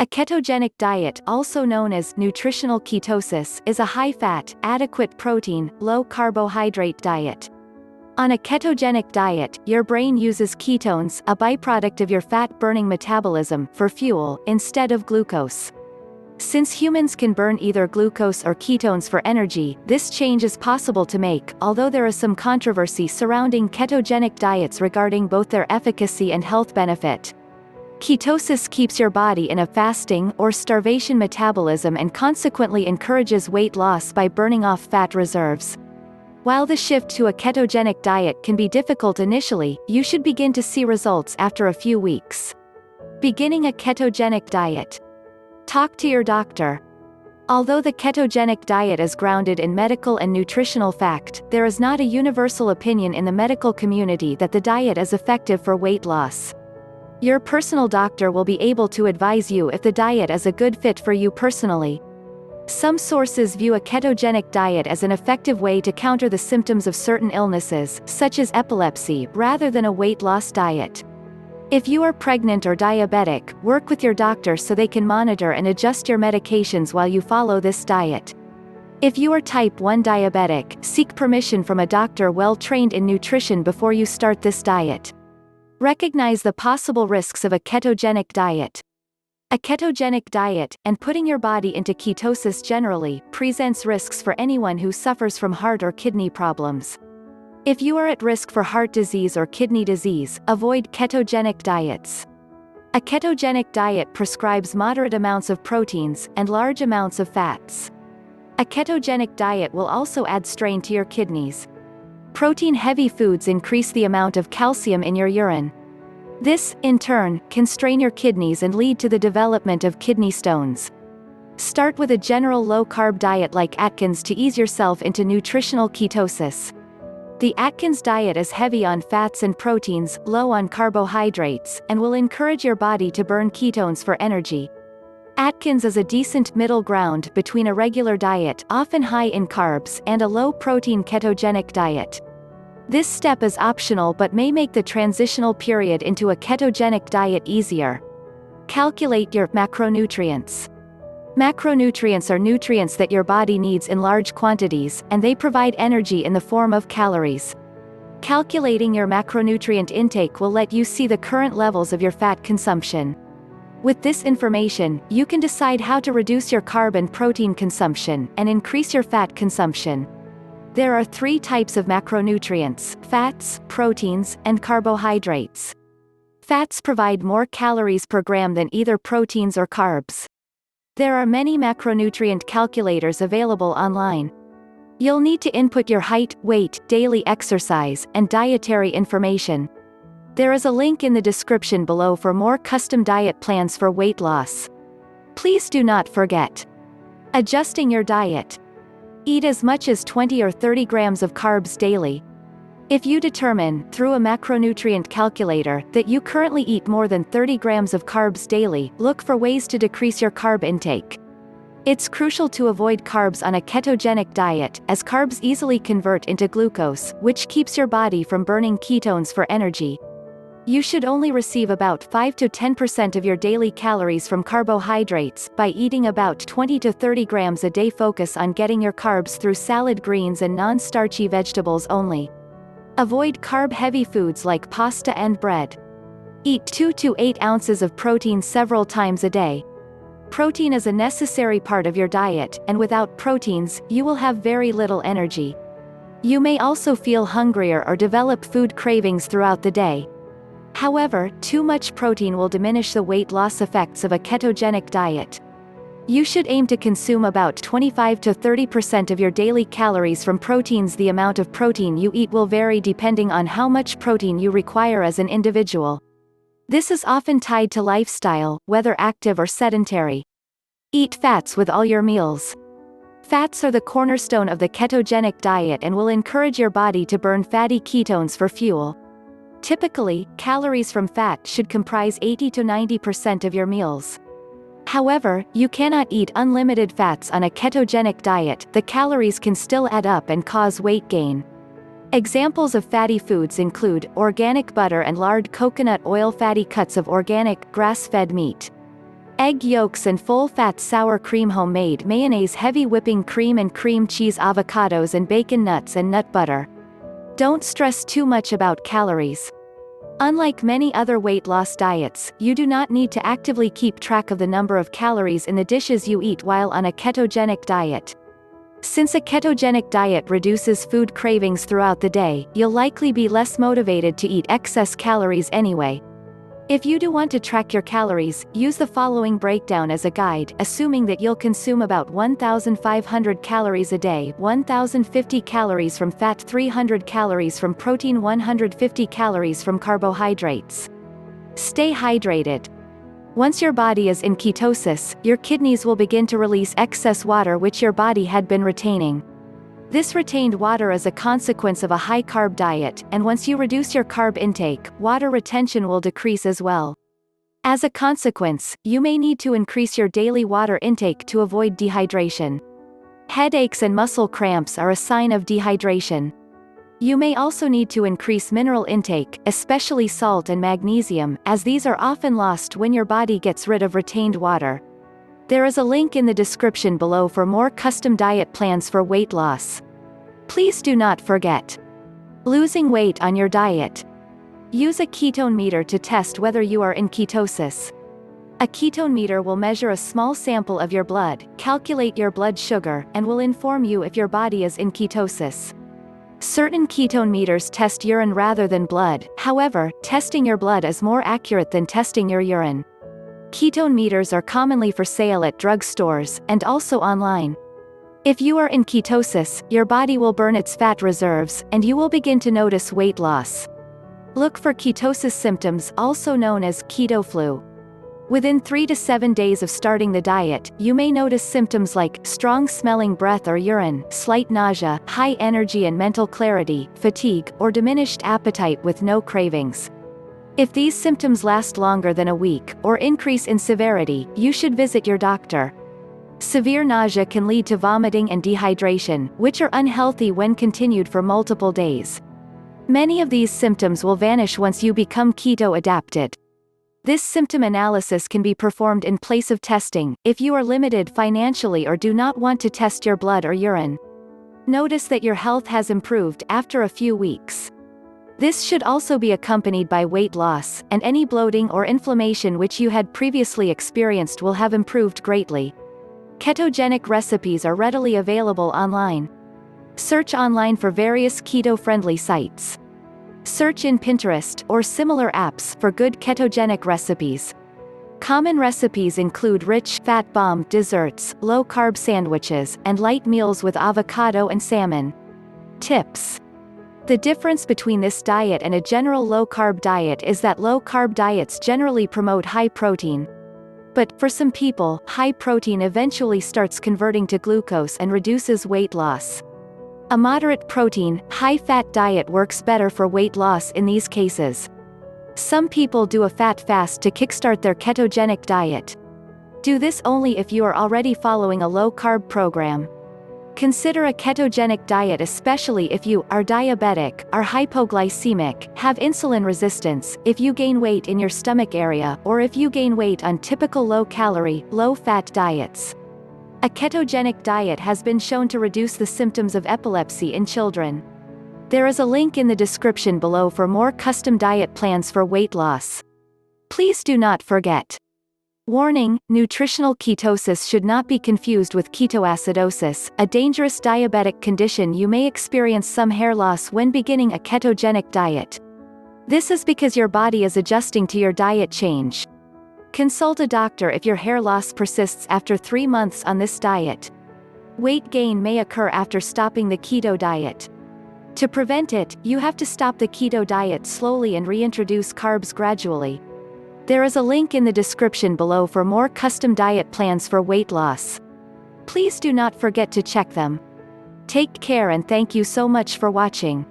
A ketogenic diet, also known as nutritional ketosis, is a high-fat, adequate protein, low-carbohydrate diet. On a ketogenic diet, your brain uses ketones, a byproduct of your fat-burning metabolism, for fuel, instead of glucose. Since humans can burn either glucose or ketones for energy, this change is possible to make, although there is some controversy surrounding ketogenic diets regarding both their efficacy and health benefit. Ketosis keeps your body in a fasting or starvation metabolism and consequently encourages weight loss by burning off fat reserves. While the shift to a ketogenic diet can be difficult initially, you should begin to see results after a few weeks. Beginning a ketogenic diet. Talk to your doctor. Although the ketogenic diet is grounded in medical and nutritional fact, there is not a universal opinion in the medical community that the diet is effective for weight loss. Your personal doctor will be able to advise you if the diet is a good fit for you personally. Some sources view a ketogenic diet as an effective way to counter the symptoms of certain illnesses, such as epilepsy, rather than a weight loss diet. If you are pregnant or diabetic, work with your doctor so they can monitor and adjust your medications while you follow this diet. If you are type 1 diabetic, seek permission from a doctor well trained in nutrition before you start this diet. Recognize the possible risks of a ketogenic diet. A ketogenic diet, and putting your body into ketosis generally, presents risks for anyone who suffers from heart or kidney problems. If you are at risk for heart disease or kidney disease, avoid ketogenic diets. A ketogenic diet prescribes moderate amounts of proteins and large amounts of fats. A ketogenic diet will also add strain to your kidneys. Protein-heavy foods increase the amount of calcium in your urine. This, in turn, can strain your kidneys and lead to the development of kidney stones. Start with a general low-carb diet like Atkins to ease yourself into nutritional ketosis. The Atkins diet is heavy on fats and proteins, low on carbohydrates, and will encourage your body to burn ketones for energy. Atkins is a decent middle ground between a regular diet, often high in carbs, and a low-protein ketogenic diet. This step is optional but may make the transitional period into a ketogenic diet easier. Calculate your macronutrients. Macronutrients are nutrients that your body needs in large quantities, and they provide energy in the form of calories. Calculating your macronutrient intake will let you see the current levels of your fat consumption. With this information, you can decide how to reduce your carb and protein consumption, and increase your fat consumption. There are 3 types of macronutrients: fats, proteins, and carbohydrates. Fats provide more calories per gram than either proteins or carbs. There are many macronutrient calculators available online. You'll need to input your height, weight, daily exercise, and dietary information. There is a link in the description below for more custom diet plans for weight loss. Please do not forget. Adjusting your diet. Eat as much as 20 or 30 grams of carbs daily. If you determine, through a macronutrient calculator, that you currently eat more than 30 grams of carbs daily, look for ways to decrease your carb intake. It's crucial to avoid carbs on a ketogenic diet, as carbs easily convert into glucose, which keeps your body from burning ketones for energy. You should only receive about 5 to 10% of your daily calories from carbohydrates. By eating about 20 to 30 grams a day, focus on getting your carbs through salad greens and non-starchy vegetables only. Avoid carb-heavy foods like pasta and bread. Eat 2 to 8 ounces of protein several times a day. Protein is a necessary part of your diet, and without proteins, you will have very little energy. You may also feel hungrier or develop food cravings throughout the day. However, too much protein will diminish the weight loss effects of a ketogenic diet. You should aim to consume about 25 to 30% of your daily calories from proteins. The amount of protein you eat will vary depending on how much protein you require as an individual. This is often tied to lifestyle, whether active or sedentary. Eat fats with all your meals. Fats are the cornerstone of the ketogenic diet and will encourage your body to burn fatty ketones for fuel. Typically, calories from fat should comprise 80 to 90% of your meals. However, you cannot eat unlimited fats on a ketogenic diet. The calories can still add up and cause weight gain. Examples of fatty foods include organic butter and lard, coconut oil, fatty cuts of organic, grass-fed meat. egg yolks and full-fat sour cream, homemade mayonnaise, heavy whipping cream and cream cheese, avocados and bacon, nuts and nut butter. Don't stress too much about calories. Unlike many other weight loss diets, you do not need to actively keep track of the number of calories in the dishes you eat while on a ketogenic diet. Since a ketogenic diet reduces food cravings throughout the day, you'll likely be less motivated to eat excess calories anyway. If you do want to track your calories, use the following breakdown as a guide, assuming that you'll consume about 1,500 calories a day, 1,050 calories from fat, 300 calories from protein, 150 calories from carbohydrates. Stay hydrated. Once your body is in ketosis, your kidneys will begin to release excess water which your body had been retaining. This retained water is a consequence of a high-carb diet, and once you reduce your carb intake, water retention will decrease as well. As a consequence, you may need to increase your daily water intake to avoid dehydration. Headaches and muscle cramps are a sign of dehydration. You may also need to increase mineral intake, especially salt and magnesium, as these are often lost when your body gets rid of retained water. There is a link in the description below for more custom diet plans for weight loss. Please do not forget. Losing weight on your diet. Use a ketone meter to test whether you are in ketosis. A ketone meter will measure a small sample of your blood, calculate your blood sugar, and will inform you if your body is in ketosis. Certain ketone meters test urine rather than blood, however, testing your blood is more accurate than testing your urine. Ketone meters are commonly for sale at drugstores, and also online. If you are in ketosis, your body will burn its fat reserves, and you will begin to notice weight loss. Look for ketosis symptoms, also known as keto flu. Within 3 to 7 days of starting the diet, you may notice symptoms like strong smelling breath or urine, slight nausea, high energy and mental clarity, fatigue, or diminished appetite with no cravings. If these symptoms last longer than a week, or increase in severity, you should visit your doctor. Severe nausea can lead to vomiting and dehydration, which are unhealthy when continued for multiple days. Many of these symptoms will vanish once you become keto adapted. This symptom analysis can be performed in place of testing, if you are limited financially or do not want to test your blood or urine. Notice that your health has improved after a few weeks. This should also be accompanied by weight loss, and any bloating or inflammation which you had previously experienced will have improved greatly. Ketogenic recipes are readily available online. Search online for various keto-friendly sites. Search in Pinterest or similar apps for good ketogenic recipes. Common recipes include rich, fat-bomb desserts, low-carb sandwiches, and light meals with avocado and salmon. Tips. The difference between this diet and a general low-carb diet is that low-carb diets generally promote high protein. But, for some people, high protein eventually starts converting to glucose and reduces weight loss. A moderate protein, high-fat diet works better for weight loss in these cases. Some people do a fat fast to kickstart their ketogenic diet. Do this only if you are already following a low-carb program. Consider a ketogenic diet especially if you are diabetic, are hypoglycemic, have insulin resistance, if you gain weight in your stomach area, or if you gain weight on typical low-calorie, low-fat diets. A ketogenic diet has been shown to reduce the symptoms of epilepsy in children. There is a link in the description below for more custom diet plans for weight loss. Please do not forget. Warning: nutritional ketosis should not be confused with ketoacidosis, a dangerous diabetic condition. You may experience some hair loss when beginning a ketogenic diet. This is because your body is adjusting to your diet change. Consult a doctor if your hair loss persists after 3 months on this diet. Weight gain may occur after stopping the keto diet. To prevent it, you have to stop the keto diet slowly and reintroduce carbs gradually. There is a link in the description below for more custom diet plans for weight loss. Please do not forget to check them. Take care and thank you so much for watching.